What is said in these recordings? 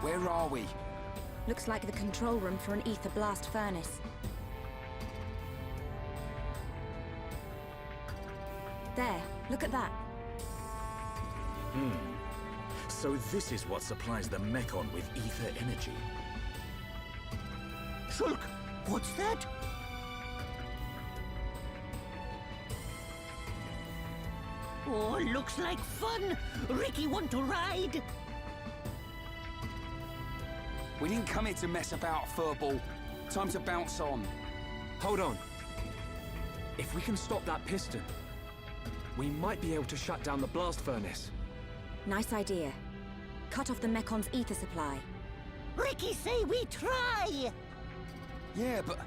Where are we? Looks like the control room for an ether blast furnace. There, look at that. So this is what supplies the Mech-on with ether energy. Shulk, what's that? Oh, looks like fun. Ricky, want to ride? We didn't come here to mess about, furball. Time to bounce on. Hold on. If we can stop that piston, we might be able to shut down the blast furnace. Nice idea. Cut off the Mech-on's ether supply. Ricky say we try. Yeah, but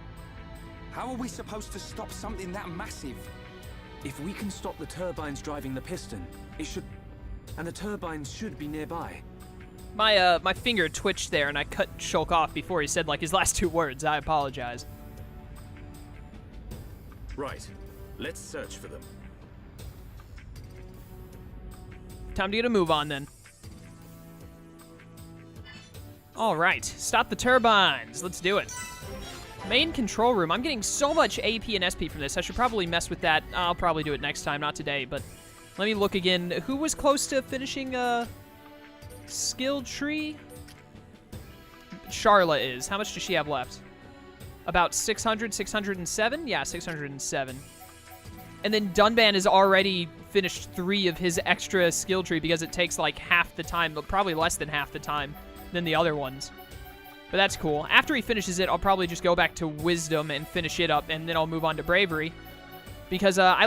how are we supposed to stop something that massive? If we can stop the turbines driving the piston, it should... And the turbines should be nearby. My finger twitched there, and I cut Shulk off before he said, like, his last two words. I apologize. Right. Let's search for them. Time to get a move on, then. All right. Stop the turbines. Let's do it. Main control room. I'm getting so much AP and SP from this. I should probably mess with that. I'll probably do it next time, not today, but let me look again. Who was close to finishing skill tree? Charla is. How much does she have left? About 600, 607? Yeah, 607. And then Dunban has already finished 3 of his extra skill tree because it takes like half the time, but probably less than half the time than the other ones. But that's cool. After he finishes it, I'll probably just go back to Wisdom and finish it up, and then I'll move on to Bravery. Because by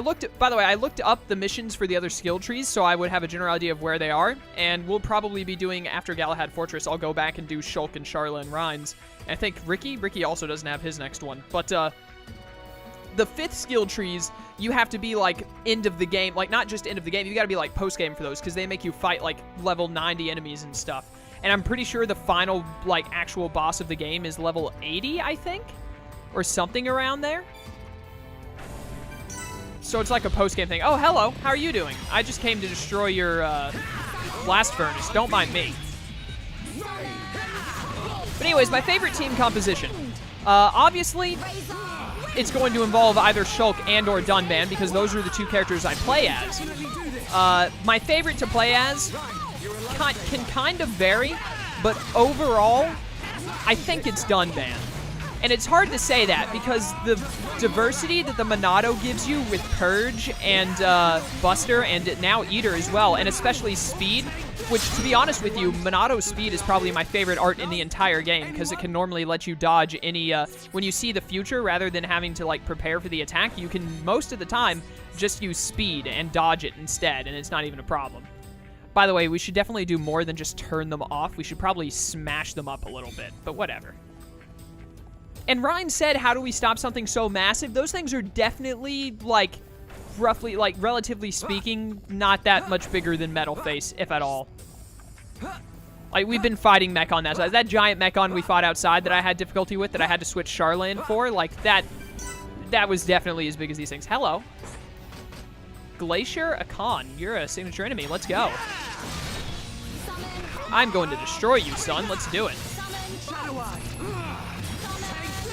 the way, I looked up the missions for the other skill trees, so I would have a general idea of where they are. And we'll probably be doing, after Galahad Fortress, I'll go back and do Shulk and Charla and Rhines. And I think Ricky also doesn't have his next one. But the 5th skill trees, you have to be, like, end of the game. Like, not just end of the game, you gotta be, like, post-game for those, because they make you fight, like, level 90 enemies and stuff. And I'm pretty sure the final, like, actual boss of the game is level 80, I think? Or something around there. So it's like a post-game thing. Oh, hello. How are you doing? I just came to destroy your Blast Furnace. Don't mind me. But anyways, my favorite team composition. Obviously, it's going to involve either Shulk and or Dunban, because those are the 2 characters I play as. My favorite to play as can kind of vary, but overall, I think it's Dunban. And it's hard to say that, because the diversity that the Monado gives you with Purge and Buster and now Eater as well, and especially Speed, which, to be honest with you, Monado's Speed is probably my favorite art in the entire game, because it can normally let you dodge any, when you see the future, rather than having to, like, prepare for the attack, you can, most of the time, just use Speed and dodge it instead, and it's not even a problem. By the way, we should definitely do more than just turn them off. We should probably smash them up a little bit, but whatever. And Ryan said, how do we stop something so massive? Those things are definitely, like, roughly, like, relatively speaking, not that much bigger than Metal Face, if at all. Like, we've been fighting Mech-on that size. That giant Mech-on we fought outside that I had difficulty with, that I had to switch Charla in for, like, that was definitely as big as these things. Hello. Glacier Akan, you're a signature enemy. Let's go. I'm going to destroy you, son. Let's do it.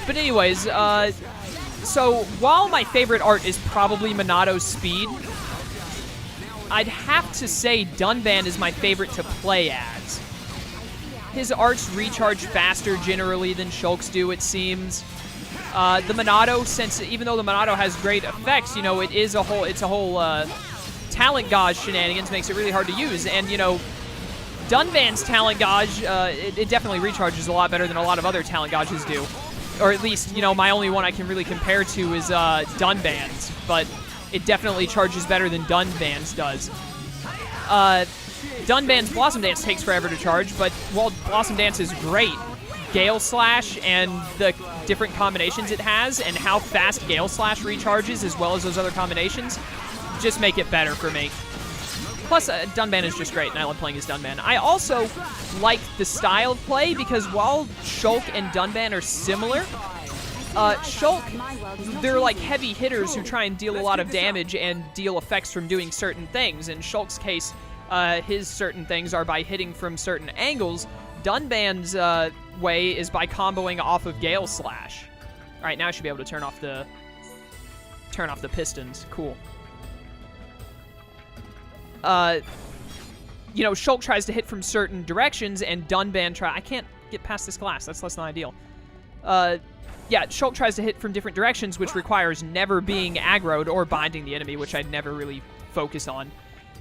But anyways, so while my favorite art is probably Monado's Speed, I'd have to say Dunban is my favorite to play as. His arts recharge faster generally than Shulk's do, it seems. The Monado, since even though the Monado has great effects, you know, it's a whole talent gauge shenanigans, makes it really hard to use. And, you know, Dunban's talent gauge, it definitely recharges a lot better than a lot of other talent gauges do. Or at least, you know, my only one I can really compare to is Dunban's, but it definitely charges better than Dunban's does. Dunban's Blossom Dance takes forever to charge, but while Blossom Dance is great, Gale Slash and the different combinations it has, and how fast Gale Slash recharges, as well as those other combinations, just make it better for me. Plus, Dunban is just great, and I love playing as Dunban. I also like the style of play, because while Shulk and Dunban are similar, Shulk, they're like heavy hitters who try and deal a lot of damage and deal effects from doing certain things. In Shulk's case, his certain things are by hitting from certain angles. Dunban's way is by comboing off of Gale Slash. All right, now I should be able to turn off the pistons. Cool. You know, Shulk tries to hit from certain directions, and Dunban I can't get past this glass. That's less than ideal. Yeah, Shulk tries to hit from different directions, which requires never being aggroed or binding the enemy, which I'd never really focus on.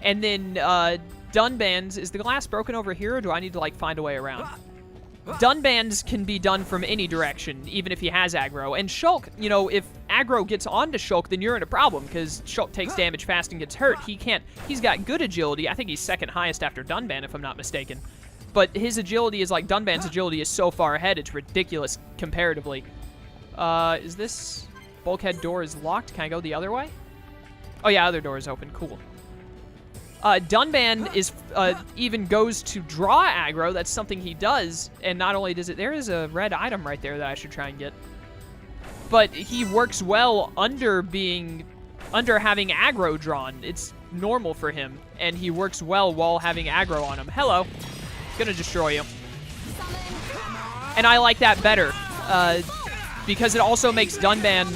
And then Dunban's... Is the glass broken over here, or do I need to, like, find a way around? Dunban's can be done from any direction, even if he has aggro. And Shulk, you know, if aggro gets onto Shulk, then you're in a problem, because Shulk takes damage fast and gets hurt. He's got good agility. I think he's second highest after Dunban, if I'm not mistaken. But his agility is like, Dunban's agility is so far ahead, it's ridiculous comparatively. Is this bulkhead door is locked? Can I go the other way? Oh yeah, other door is open. Cool. Dunban is even goes to draw aggro. That's something he does, and not only does it... There is a red item right there that I should try and get. But he works well under having aggro drawn. It's normal for him, and he works well while having aggro on him. Hello. Gonna destroy you. And I like that better, because it also makes Dunban...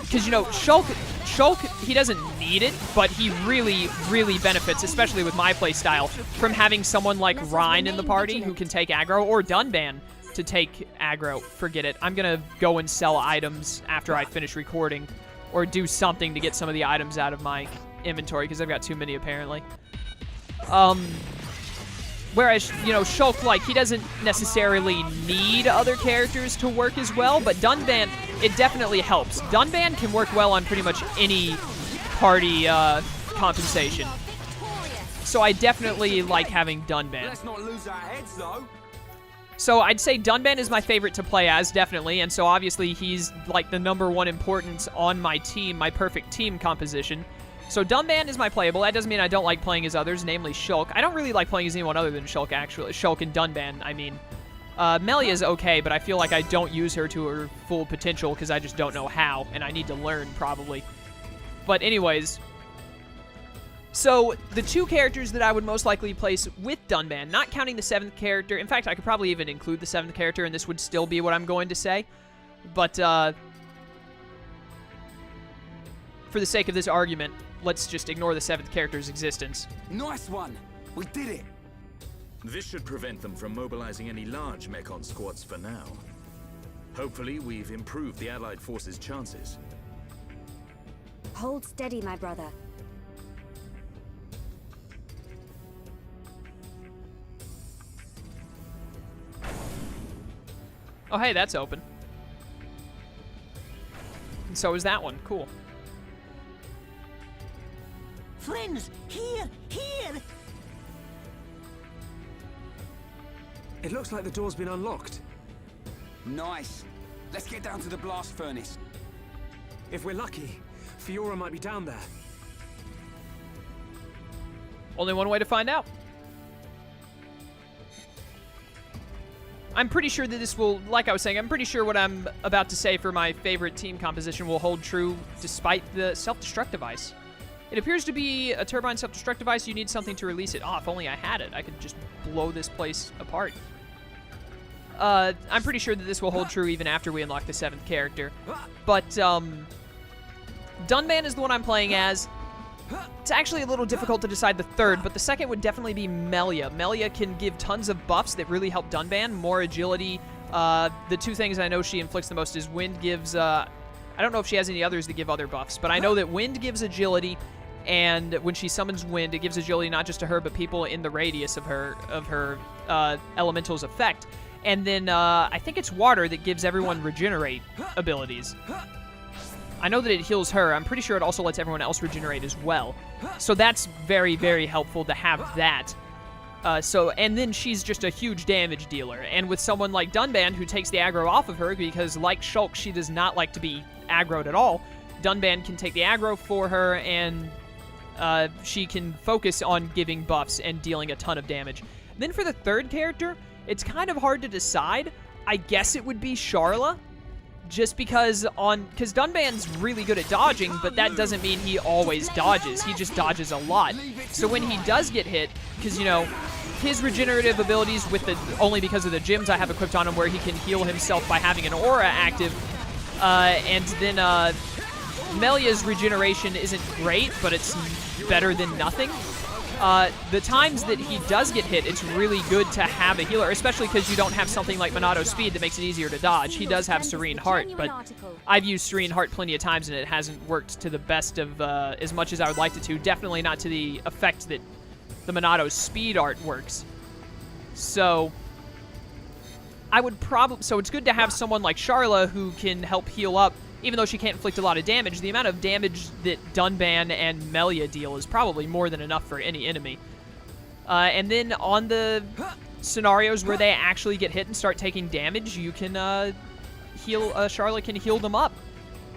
Because, you know, Shulk, he doesn't need it, but he really, really benefits, especially with my playstyle, from having someone like Rhine in the party who can take aggro, or Dunban to take aggro. Forget it. I'm going to go and sell items after I finish recording, or do something to get some of the items out of my inventory, because I've got too many, apparently. Whereas, you know, Shulk, like, he doesn't necessarily need other characters to work as well, but Dunban, it definitely helps. Dunban can work well on pretty much any party compensation. So I definitely like having Dunban. Let's not lose our heads, though. So I'd say Dunban is my favorite to play as, definitely, and so obviously he's, like, the #1 importance on my team, my perfect team composition. So Dunban is my playable. That doesn't mean I don't like playing as others, namely Shulk. I don't really like playing as anyone other than Shulk, actually. Shulk and Dunban, I mean. Melia's okay, but I feel like I don't use her to her full potential because I just don't know how, and I need to learn, probably. But anyways, so the two characters that I would most likely place with Dunban, not counting the 7th character. In fact, I could probably even include the 7th character, and this would still be what I'm going to say. But for the sake of this argument, let's just ignore the 7th character's existence. Nice one. We did it. This should prevent them from mobilizing any large Mech-on squads for now. Hopefully, we've improved the Allied forces' chances. Hold steady, my brother. Oh, hey, that's open. And so is that one. Cool. Friends, here! It looks like the door's been unlocked. Nice. Let's get down to the Blast Furnace. If we're lucky, Fiora might be down there. Only one way to find out. I'm pretty sure that this will, like I was saying, I'm pretty sure what I'm about to say for my favorite team composition will hold true despite the self-destruct device. It appears to be a turbine self-destruct device. You need something to release it. Oh, if only I had it. I could just blow this place apart. I'm pretty sure that this will hold true even after we unlock the 7th character. But, Dunban is the one I'm playing as. It's actually a little difficult to decide the 3rd, but the 2nd would definitely be Melia. Melia can give tons of buffs that really help Dunban. More agility. The two things I know she inflicts the most is Wind gives, I don't know if she has any others that give other buffs, but I know that Wind gives agility, and when she summons Wind, it gives agility not just to her, but people in the radius of her elemental's effect. And then I think it's Water that gives everyone regenerate abilities. I know that it heals her. I'm pretty sure it also lets everyone else regenerate as well. So that's very, very helpful to have that. And then she's just a huge damage dealer. And with someone like Dunban, who takes the aggro off of her, because like Shulk, she does not like to be aggroed at all, Dunban can take the aggro for her, and she can focus on giving buffs and dealing a ton of damage. Then for the 3rd character, it's kind of hard to decide. I guess it would be Sharla, just because Dunban's really good at dodging, but that doesn't mean he always dodges. He just dodges a lot. So when he does get hit, because, you know, his regenerative abilities only because of the gems I have equipped on him where he can heal himself by having an aura active, and then Melia's regeneration isn't great, but it's better than nothing. The times that he does get hit, it's really good to have a healer, especially because you don't have something like Monado speed that makes it easier to dodge. He does have Serene Heart, but I've used Serene Heart plenty of times and it hasn't worked to the best of as much as I would like it to. Definitely not to the effect that the Monado speed art works. So so it's good to have someone like Charla who can help heal up. Even though she can't inflict a lot of damage, the amount of damage that Dunban and Melia deal is probably more than enough for any enemy. And then on the scenarios where they actually get hit and start taking damage, you can Charla can heal them up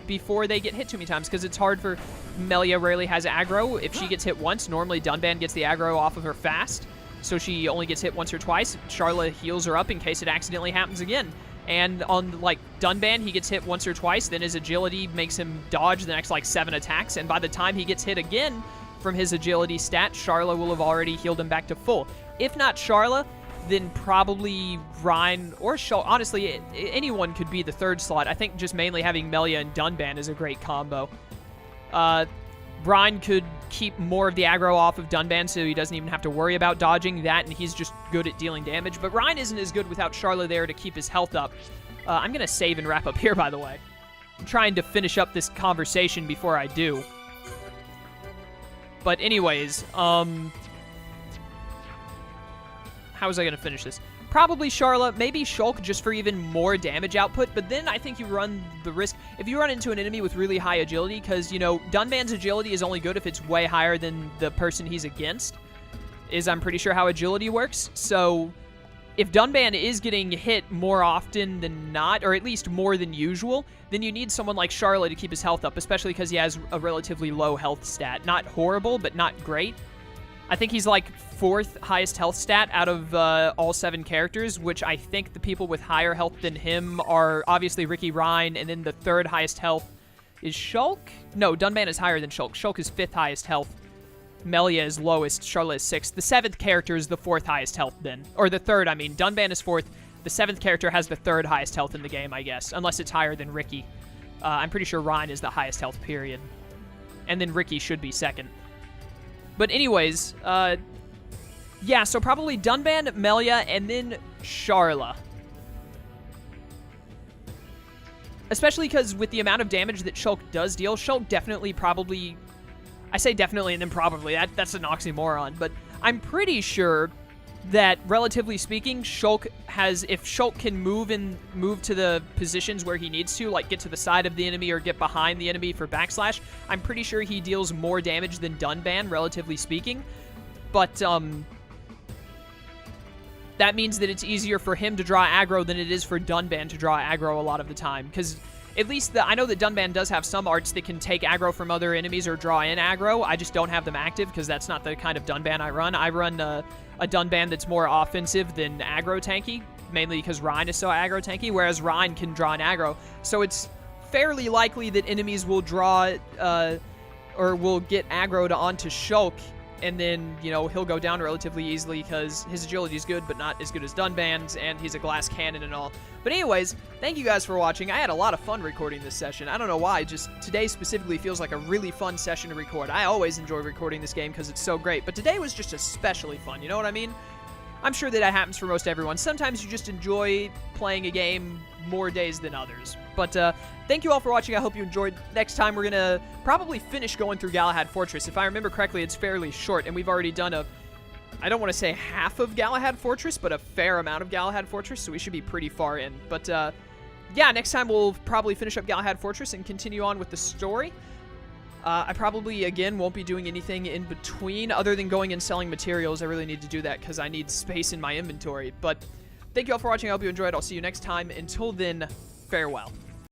before they get hit too many times, because it's hard for Melia. Rarely has aggro. If she gets hit once, normally Dunban gets the aggro off of her fast, so she only gets hit once or twice. Charla heals her up in case it accidentally happens again. And on, like, Dunban, he gets hit once or twice, then his agility makes him dodge the next, like, 7 attacks, and by the time he gets hit again from his agility stat, Charla will have already healed him back to full. If not Charla, then probably Rhine or Shulk. Honestly, anyone could be the third slot. I think just mainly having Melia and Dunban is a great combo. Rhine could keep more of the aggro off of Dunban so he doesn't even have to worry about dodging that, and he's just good at dealing damage. But Rhine isn't as good without Charla there to keep his health up. I'm going to save and wrap up here, by the way. I'm trying to finish up this conversation before I do. But anyways, how was I going to finish this? Probably Charla, maybe Shulk just for even more damage output, but then I think you run the risk, if you run into an enemy with really high agility, because, you know, Dunban's agility is only good if it's way higher than the person he's against, I'm pretty sure how agility works. So if Dunban is getting hit more often than not, or at least more than usual, then you need someone like Charla to keep his health up, especially because he has a relatively low health stat. Not horrible, but not great. I think he's like 4th highest health stat out of all 7 characters, which I think the people with higher health than him are obviously Ricky Rhine, and then the 3rd highest health is Shulk? No, Dunban is higher than Shulk. Shulk is 5th highest health. Melia is lowest. Charla is 6th. The 7th character is the 4th highest health then. Or the 3rd, I mean. Dunban is 4th. The 7th character has the 3rd highest health in the game, I guess, unless it's higher than Ricky. I'm pretty sure Rhine is the highest health, period. And then Ricky should be 2nd. But anyways, yeah, so probably Dunban, Melia, and then Charla. Especially because with the amount of damage that Shulk does deal, Shulk definitely probably... I say definitely and then probably, that's an oxymoron, but I'm pretty sure that, relatively speaking, Shulk has... If Shulk can move to the positions where he needs to, like get to the side of the enemy or get behind the enemy for backslash, I'm pretty sure he deals more damage than Dunban, relatively speaking. But, that means that it's easier for him to draw aggro than it is for Dunban to draw aggro a lot of the time. Because at least I know that Dunban does have some arts that can take aggro from other enemies or draw in aggro. I just don't have them active because that's not the kind of Dunban I run. I run a Dunban that's more offensive than aggro tanky, mainly because Rhine is so aggro tanky, whereas Rhine can draw an aggro. So it's fairly likely that enemies will draw or will get aggroed onto Shulk, and then, you know, he'll go down relatively easily because his agility is good, but not as good as Dunban's, and he's a glass cannon and all. But anyways, thank you guys for watching. I had a lot of fun recording this session. I don't know why, just today specifically feels like a really fun session to record. I always enjoy recording this game because it's so great, but today was just especially fun, you know what I mean? I'm sure that happens for most everyone. Sometimes you just enjoy playing a game more days than others. But thank you all for watching. I hope you enjoyed. Next time, we're going to probably finish going through Galahad Fortress. If I remember correctly, it's fairly short, and we've already done I don't want to say half of Galahad Fortress, but a fair amount of Galahad Fortress, so we should be pretty far in. But yeah, next time we'll probably finish up Galahad Fortress and continue on with the story. I probably, again, won't be doing anything in between other than going and selling materials. I really need to do that because I need space in my inventory. But thank you all for watching. I hope you enjoyed. I'll see you next time. Until then, farewell.